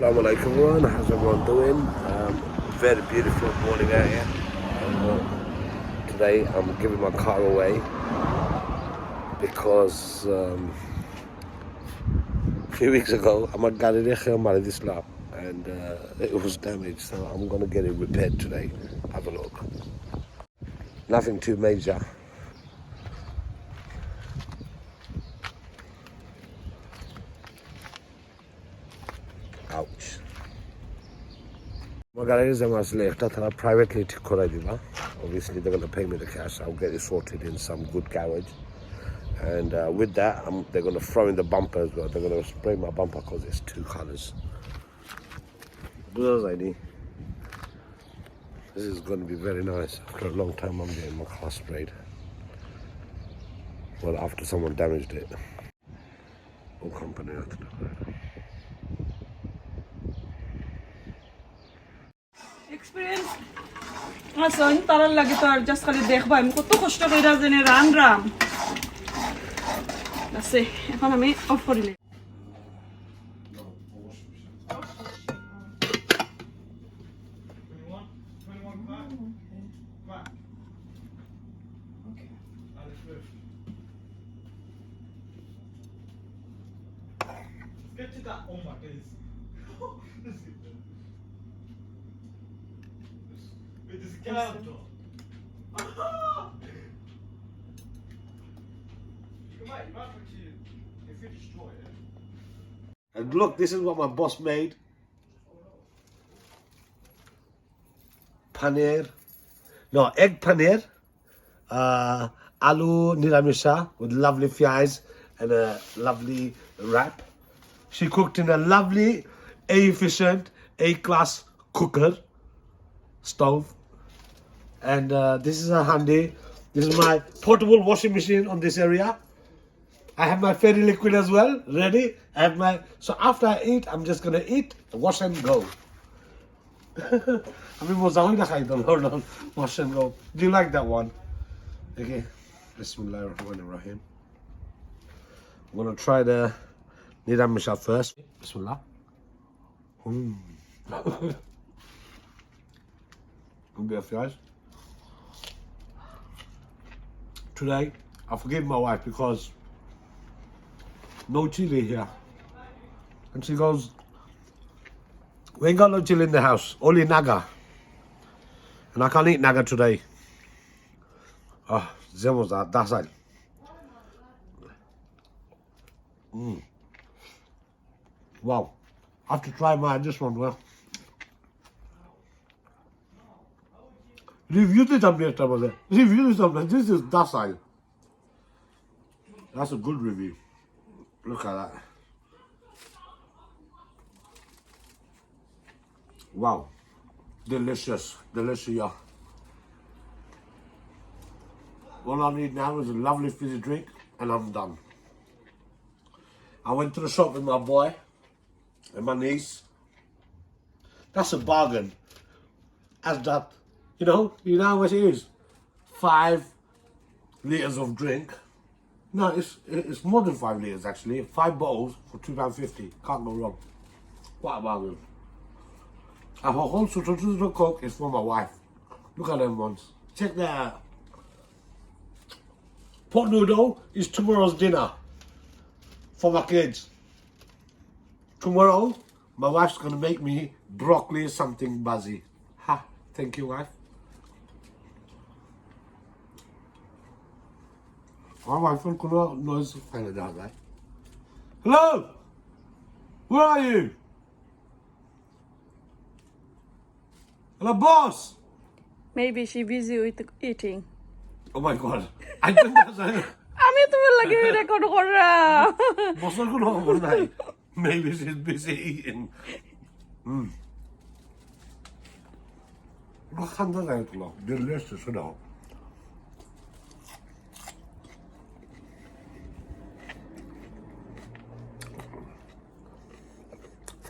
Assalamu alaikum everyone, how's everyone doing? Very beautiful morning out here. Today I'm giving my car away because a few weeks ago I got it and it was damaged, so I'm going to get it repaired today. Have a look. Nothing too major. Ouch. My garage is privately obviously they're going to pay me the cash. I'll get it sorted in some good garage, and with that they're going to throw in the bumper as well. They're going to spray my bumper because it's two colors. This is going to be very nice. After a long time I'm getting my car sprayed. Well, after someone damaged it. All company experience আসন তারার লাগে তো আর just খালি দেখবা আমি কত কষ্ট কইরা জেনে রান আছে এখন আমি অফ করি নি Get to that oma, please. It is canto. You might actually, if you destroy it. And look, this is what my boss made. Paneer. No, egg paneer. Aloo niramisha with lovely fries and a lovely wrap. She cooked in a lovely, efficient, A-class cooker stove. And this is a handy. This is my portable washing machine on this area. I have my fairy liquid as well, ready. I have my, so after I eat, I'm just gonna eat, wash and go. I mean, wash and go. Do you like that one? Okay. Bismillahirrahmanirrahim. I'm gonna try the Nidam Misha first. Bismillah. Good bit of fries. Today, I forgive my wife because no chili here. And she goes, we ain't got no chili in the house, only naga. And I can't eat naga today. Oh, zemos that's it. Wow. I have to try this one well. Review this something. Review something. This is docile. That's a good review. Look at that. Wow. Delicious. Delicious, yeah. All I need now is a lovely fizzy drink and I'm done. I went to the shop with my boy and my niece. That's a bargain. As that, you know how much it is? 5 liters of drink. No, it's more than 5 liters actually. 5 bottles for £2.50. Can't go wrong. What a bargain. And her whole sutra Coke is for my wife. Look at them ones. Check that out. Pot noodle is tomorrow's dinner for my kids. Tomorrow, my wife's gonna make me broccoli something buzzy. Ha! Thank you, wife. My wife knows kind of that guy. Hello! Where are you? Hello, boss! maybe she busy with eating Oh my god. I think that's a... আমি তোমার লাগে record করা Boss's gonna overnight. Maybe she's busy eating. Delicious, you know.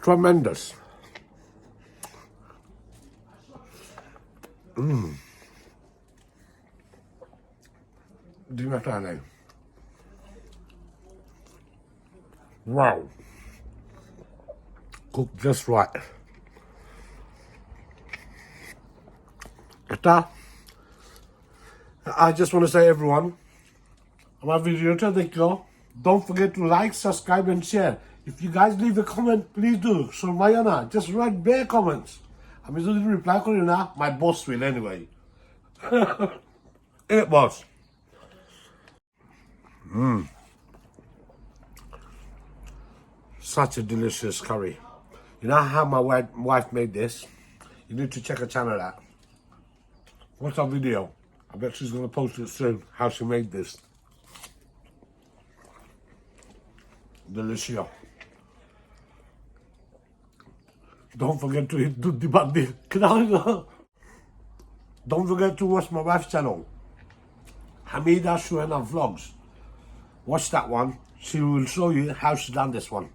Tremendous. Di Natale. Wow. Cooked just right. Ita, I just want to say everyone, my video today go. Don't forget to like, subscribe and share. If you guys leave a comment, please do. So Mayana, just write bare comments. I'm just going to reply to you now. My boss will anyway. It was. Such a delicious curry. You know how my wife made this? You need to check her channel out. Watch our video. I bet she's going to post it soon, how she made this. Delicious. Don't forget to hit the button. Don't forget to watch my wife's channel, Hamida Shuhana Vlogs. Watch that one. She will show you how she done this one.